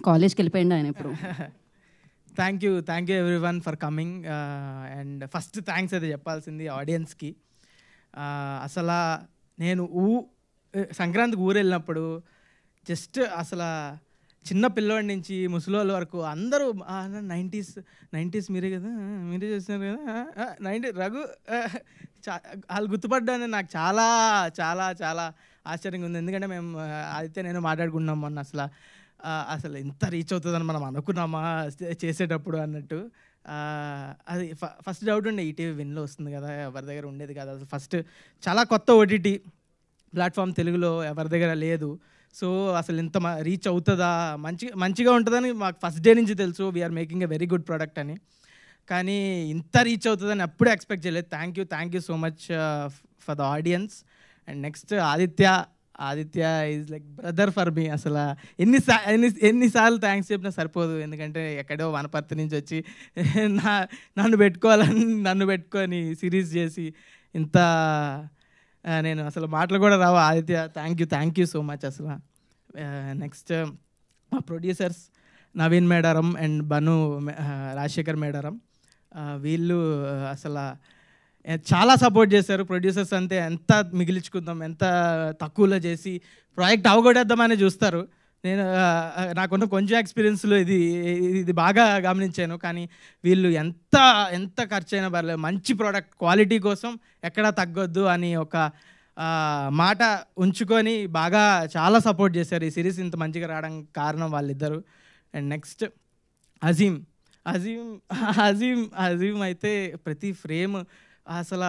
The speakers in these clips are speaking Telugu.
కాలేజ్కి వెళ్ళిపోయింది ఆయన ఇప్పుడు. Thank you everyone for coming. And first thanks అయితే చెప్పాల్సింది ఆడియన్స్కి. అసలు నేను సంక్రాంతికి ఊరు వెళ్ళినప్పుడు జస్ట్ అసలు చిన్న పిల్లోడి నుంచి ముసలోళ్ళ వరకు అందరూ 90s మీరే కదా, మీరే చేస్తున్నారు కదా, 90 రఘు వాళ్ళు గుర్తుపడ్డాను. నాకు చాలా చాలా చాలా ఆశ్చర్యంగా ఉంది. ఎందుకంటే మేము ఆదిత్య నేను మాట్లాడుకున్నాం మొన్న. అసలు ఎంత రీచ్ అవుతుందని మనం అనుకున్నామా చేసేటప్పుడు అన్నట్టు. అది ఫస్ట్ డౌట్ ఉండే, ఈటీవీ విన్లో వస్తుంది కదా, ఎవరి దగ్గర ఉండేది కదా. అసలు ఫస్ట్ చాలా కొత్త ఓటీటీ ప్లాట్ఫామ్ తెలుగులో ఎవరి దగ్గర లేదు. సో అసలు ఇంత రీచ్ అవుతుందా, మంచిగా ఉంటుందని మాకు ఫస్ట్ డే నుంచి తెలుసు. We're making a very good product అని. కానీ ఇంత రీచ్ అవుతుందని అప్పుడే ఎక్స్పెక్ట్ చేయలేదు. Thank you so much for the audience. And next Aditya is like brother for me. అసలు ఎన్నిసార్లు థ్యాంక్స్ చెప్పినా సరిపోదు. ఎందుకంటే ఎక్కడో వనపర్తి నుంచి వచ్చి నన్ను పెట్టుకొని సిరీస్ చేసి ఇంత నేను అసలు మాటలు కూడా రావు. Aditya thank you so much. అసలు నెక్స్ట్ మా ప్రొడ్యూసర్స్ నవీన్ మేడారం అండ్ బను రాజశేఖర్ మేడారం, వీళ్ళు అసలు చాలా సపోర్ట్ చేశారు. ప్రొడ్యూసర్స్ అంతే, ఎంత మిగిలించుకుందాం, ఎంత తక్కువలో చేసి ప్రాజెక్ట్ అవగొడేద్దామని చూస్తారు. నేను నాకున్న కొంచెం ఎక్స్పీరియన్స్లో ఇది బాగా గమనించాను. కానీ వీళ్ళు ఎంత ఖర్చు అయినా పర్లేదు, మంచి ప్రోడక్ట్ క్వాలిటీ కోసం ఎక్కడా తగ్గొద్దు అని ఒక మాట ఉంచుకొని బాగా చాలా సపోర్ట్ చేశారు. ఈ సిరీస్ ఇంత మంచిగా రావడానికి కారణం వాళ్ళిద్దరు. అండ్ నెక్స్ట్ అజీమ్ అయితే ప్రతి ఫ్రేమ్ అసలు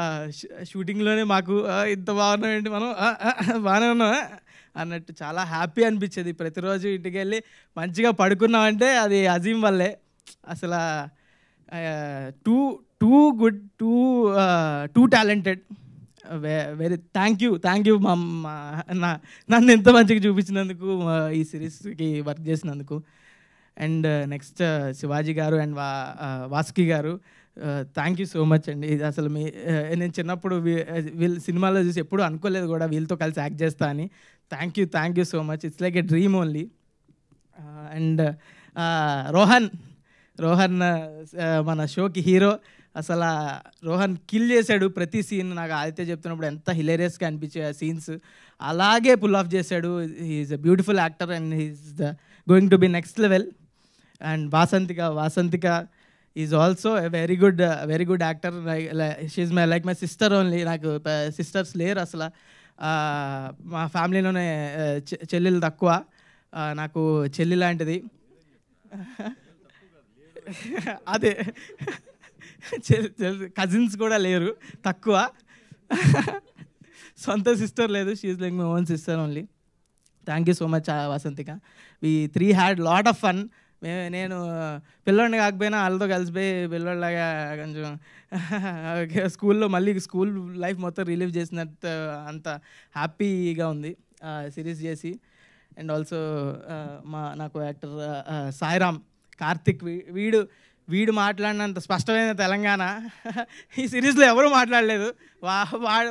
షూటింగ్లోనే మాకు ఇంత బాగున్నామండి, మనం బాగానే ఉన్నాం అన్నట్టు చాలా హ్యాపీ అనిపించేది. ప్రతిరోజు ఇంటికి వెళ్ళి మంచిగా పడుకున్నామంటే అది అజీమ్ వల్లే. అసలు good two talented. Very thank you నన్ను ఎంత మంచిగా చూపించినందుకు, ఈ సిరీస్కి వర్క్ చేసినందుకు. అండ్ నెక్స్ట్ శివాజీ గారు అండ్ వాసుకి గారు, థ్యాంక్ యూ సో మచ్ అండి. ఇది అసలు నేను చిన్నప్పుడు వీళ్ళ సినిమాలో చూసి ఎప్పుడు అనుకోలేదు కూడా వీళ్ళతో కలిసి యాక్ట్ చేస్తా అని. Thank you so much. It's like a dream only. And Rohan మన షోకి హీరో. అసలు రోహన్ కిల్ చేశాడు ప్రతి సీన్. నాకు ఆదిత్య చెప్తున్నప్పుడు ఎంత హిలేరియస్గా అనిపించే సీన్స్ అలాగే పుల్ ఆఫ్ చేశాడు. He's a beautiful actor and he's going to be next level. And Vasanthika is also a very good actor. She's like my sister only. నాకు సిస్టర్స్ లేరు అసలు. మా ఫ్యామిలీలోనే చెల్లెలు తక్కువ, నాకు చెల్లి లాంటిది. అదే కజిన్స్ కూడా లేరు, తక్కువ. సొంత సిస్టర్ లేదు. She's like my own sister only. Thank you so much Vasanthika. We 3 had lot of fun. నేను పిల్లోడిని కాకపోయినా వాళ్ళతో కలిసిపోయి పిల్లోడిలాగా కొంచెం స్కూల్లో మళ్ళీ స్కూల్ లైఫ్ మొత్తం రిలీవ్ చేసినట్టు అంత హ్యాపీగా ఉంది సిరీస్ చేసి. అండ్ ఆల్సో నాకు యాక్టర్ సాయిరామ్ కార్తిక్, వీడు మాట్లాడినంత స్పష్టమైన తెలంగాణ ఈ సిరీస్లో ఎవరు మాట్లాడలేదు.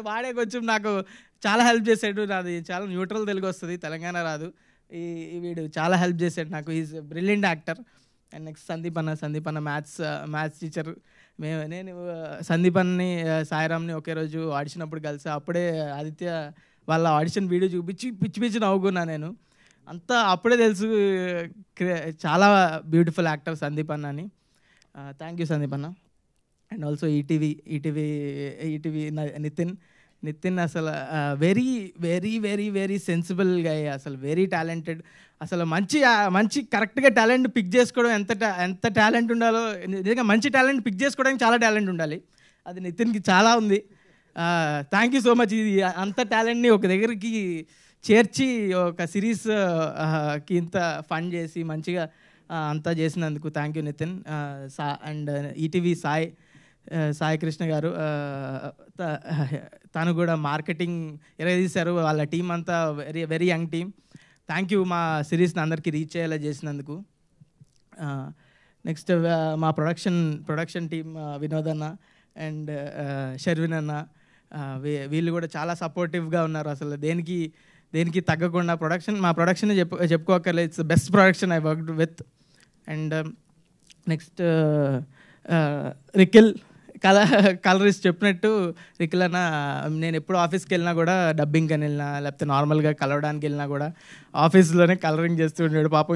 వాడే కొంచెం నాకు చాలా హెల్ప్ చేశాడు. నాది చాలా న్యూట్రల్ తెలుగు వస్తుంది, తెలంగాణ రాదు. వీడు చాలా హెల్ప్ చేశాడు నాకు. Is brilliant actor. And next సందీపన్న మ్యాథ్స్ టీచర్. నేను సందీపన్ని సాయిరామ్ని ఒకే రోజు ఆడిషన్ అప్పుడు కలిసా. అప్పుడే ఆదిత్య వాళ్ళ ఆడిషన్ వీడియో చూపించి పిచ్చి నవ్వుకున్నా నేను. అంతా అప్పుడే తెలుసు చాలా బ్యూటిఫుల్ యాక్టర్ సందీపన్న అని. థ్యాంక్ యూ సందీపన్న. అండ్ ఆల్సో ఈటీవీ నితిన్ అసలు very very very very sensible గా, అసలు వెరీ టాలెంటెడ్. అసలు మంచి కరెక్ట్గా టాలెంట్ పిక్ చేసుకోవడం ఎంత టాలెంట్ ఉండాలో, నిజంగా మంచి టాలెంట్ పిక్ చేసుకోవడానికి చాలా టాలెంట్ ఉండాలి. అది నితిన్కి చాలా ఉంది. Thank you so much. ఇది అంత టాలెంట్ని ఒక దగ్గరికి చేర్చి ఒక సిరీస్కి ఇంత ఫండ్ చేసి మంచిగా అంతా చేసినందుకు thank you Nithin. And ETV Sai Krishna garu, తను కూడా మార్కెటింగ్ తీశారు. వాళ్ళ టీం అంతా very young team. Thank you మా సిరీస్ని అందరికీ రీచ్ అయ్యేలా చేసినందుకు. నెక్స్ట్ మా ప్రొడక్షన్ టీం వినోద్ అన్న అండ్ షర్విన్ అన్న, వీళ్ళు కూడా చాలా సపోర్టివ్గా ఉన్నారు. అసలు దేనికి దేనికి తగ్గకుండా మా ప్రొడక్షన్ చెప్పుకోకర్లేదు. It's best production I worked with. And next రికిల్ కలరిస్ట్ చెప్పినట్టు రికిల్ అన్న, నేను ఎప్పుడు ఆఫీస్కి వెళ్ళినా కూడా డబ్బింగ్ అని వెళ్ళినా లేకపోతే నార్మల్గా కలవడానికి వెళ్ళినా కూడా ఆఫీస్లోనే కలరింగ్ చేస్తూ ఉన్నాడు. పాపం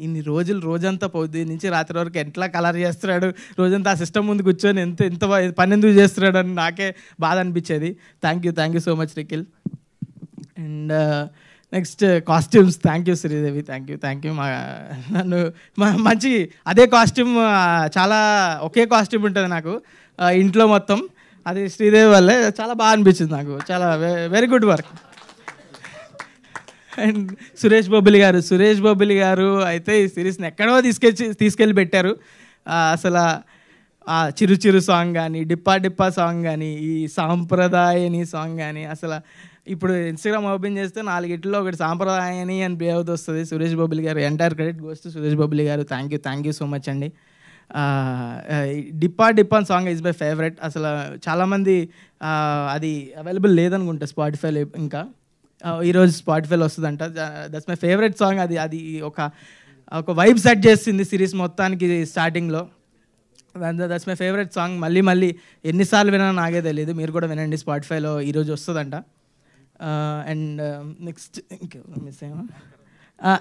ఇన్ని రోజంతా పొద్దు నుంచి రాత్రి వరకు ఎట్లా కలర్ చేస్తున్నాడు, రోజంతా ఆ సిస్టమ్ ముందు కూర్చొని ఎంత పని ఎందుకు చేస్తున్నాడు అని నాకే బాధ అనిపించేది. Thank you so much రికిల్. And next costumes, thank you Sridevi, thank you. నన్ను మంచి అదే కాస్ట్యూమ్, చాలా ఒకే కాస్ట్యూమ్ ఉంటుంది నాకు ఇంట్లో మొత్తం, అది శ్రీదేవి వల్లే చాలా బాగా అనిపించింది నాకు. చాలా very good work. And Suresh Bobbili గారు అయితే ఈ సిరీస్ని ఎక్కడో తీసుకెళ్ళి పెట్టారు. అసలు ఆ చిరు సాంగ్ కానీ, డిప్పా సాంగ్ కానీ, ఈ సాంప్రదాయని సాంగ్ కానీ, అసలు ఇప్పుడు ఇన్స్టాగ్రామ్ ఓపెన్ చేస్తే 4 ఇట్లో ఒకటి సాంప్రదాయని అని ప్లే అవుతూ వస్తుంది. సురేష్ బొబ్బిలి గారు, entire credit goes to Suresh Bobbili గారు. థ్యాంక్ యూ సో మచ్ అండి. డిప్పా సాంగ్ ఈజ్ మై ఫేవరెట్. అసలు చాలామంది అది అవైలబుల్ లేదనుకుంటా స్పాటిఫైలో, ఇంకా ఈరోజు స్పాటిఫైలో వస్తుందంట. That's my favourite song. అది ఒక వైబ్ సెట్ చేసింది సిరీస్ మొత్తానికి స్టార్టింగ్లో. That's my favourite song. మళ్ళీ ఎన్నిసార్లు వినా నాకే తెలియదు, మీరు కూడా వినండి, స్పాటిఫైలో ఈరోజు వస్తుందంట. అండ్ నెక్స్ట్ మిస్ అయ్యా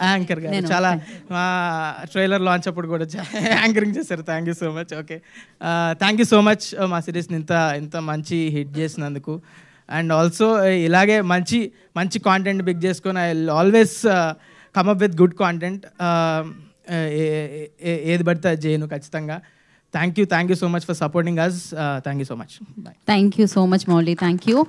యాంకర్ గారు, చాలా మా ట్రైలర్ లాంచ్ అప్పుడు కూడా యాంకరింగ్ చేశారు. Thank you so much. Okay, thank you so much మా సిరీస్ని ఇంత మంచి హిట్ చేసినందుకు. అండ్ ఆల్సో ఇలాగే మంచి కాంటెంట్ పిక్ చేసుకొని I always come up with good content. ఏది పడితే అది చేయను ఖచ్చితంగా. Thank you so much for supporting us. Thank you so much. Thank you so much Mouli. Thank you.